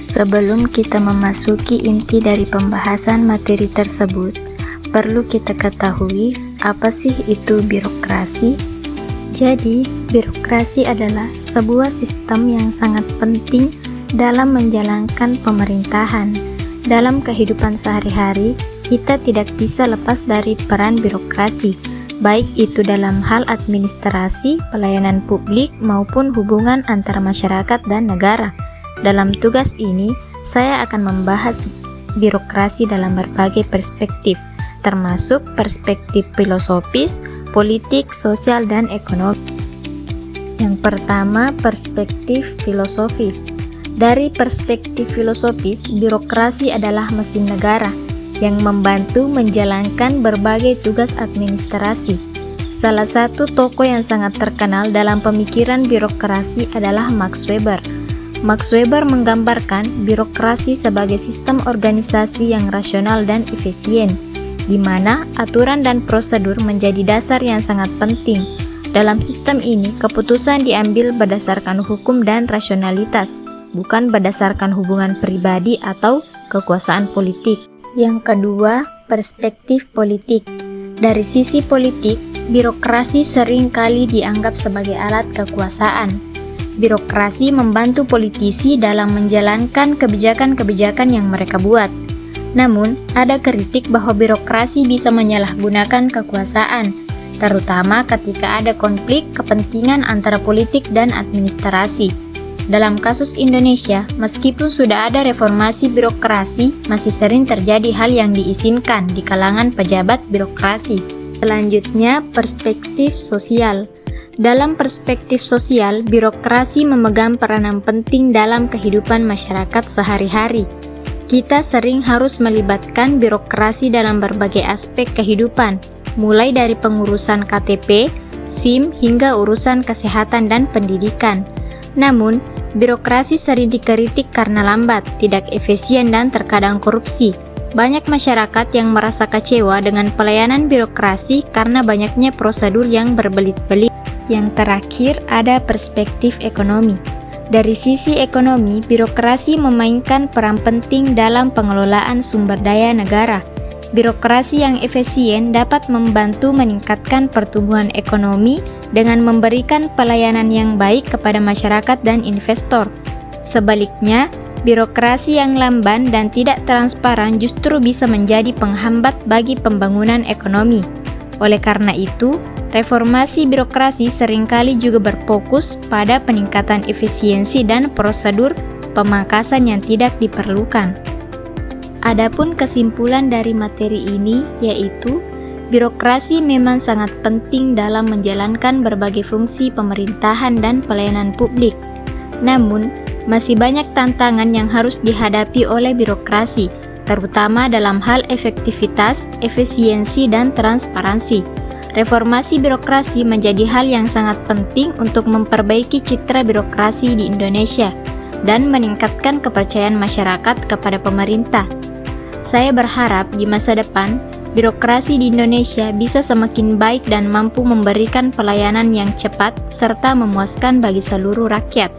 Sebelum kita memasuki inti dari pembahasan materi tersebut, perlu kita ketahui apa sih itu birokrasi. Jadi, birokrasi adalah sebuah sistem yang sangat penting dalam menjalankan pemerintahan. Dalam kehidupan sehari-hari, kita tidak bisa lepas dari peran birokrasi, baik itu dalam hal administrasi, pelayanan publik, maupun hubungan antara masyarakat dan negara. Dalam tugas ini, saya akan membahas birokrasi dalam berbagai perspektif, termasuk perspektif filosofis, politik, sosial, dan ekonomi. Yang pertama, perspektif filosofis. Dari perspektif filosofis, birokrasi adalah mesin negara yang membantu menjalankan berbagai tugas administrasi. Salah satu tokoh yang sangat terkenal dalam pemikiran birokrasi adalah Max Weber. Max Weber menggambarkan birokrasi sebagai sistem organisasi yang rasional dan efisien, di mana aturan dan prosedur menjadi dasar yang sangat penting. Dalam sistem ini, keputusan diambil berdasarkan hukum dan rasionalitas, bukan berdasarkan hubungan pribadi atau kekuasaan politik. Yang kedua, perspektif politik. Dari sisi politik, birokrasi sering kali dianggap sebagai alat kekuasaan. Birokrasi membantu politisi dalam menjalankan kebijakan-kebijakan yang mereka buat. Namun, ada kritik bahwa birokrasi bisa menyalahgunakan kekuasaan, terutama ketika ada konflik kepentingan antara politik dan administrasi. Dalam kasus Indonesia, meskipun sudah ada reformasi birokrasi, masih sering terjadi hal yang diizinkan di kalangan pejabat birokrasi. Selanjutnya, perspektif sosial. Dalam perspektif sosial, birokrasi memegang peranan penting dalam kehidupan masyarakat sehari-hari. Kita sering harus melibatkan birokrasi dalam berbagai aspek kehidupan, mulai dari pengurusan KTP, SIM, hingga urusan kesehatan dan pendidikan. Namun, birokrasi sering dikritik karena lambat, tidak efisien, dan terkadang korupsi. Banyak masyarakat yang merasa kecewa dengan pelayanan birokrasi karena banyaknya prosedur yang berbelit-belit. Yang terakhir, ada perspektif ekonomi. Dari sisi ekonomi, birokrasi memainkan peran penting dalam pengelolaan sumber daya negara. Birokrasi yang efisien dapat membantu meningkatkan pertumbuhan ekonomi dengan memberikan pelayanan yang baik kepada masyarakat dan investor. Sebaliknya, birokrasi yang lamban dan tidak transparan justru bisa menjadi penghambat bagi pembangunan ekonomi. Oleh karena itu, reformasi birokrasi seringkali juga berfokus pada peningkatan efisiensi dan prosedur pemangkasan yang tidak diperlukan. Adapun kesimpulan dari materi ini yaitu, birokrasi memang sangat penting dalam menjalankan berbagai fungsi pemerintahan dan pelayanan publik. Namun, masih banyak tantangan yang harus dihadapi oleh birokrasi, terutama dalam hal efektivitas, efisiensi, dan transparansi. Reformasi birokrasi menjadi hal yang sangat penting untuk memperbaiki citra birokrasi di Indonesia dan meningkatkan kepercayaan masyarakat kepada pemerintah. Saya berharap di masa depan, birokrasi di Indonesia bisa semakin baik dan mampu memberikan pelayanan yang cepat serta memuaskan bagi seluruh rakyat.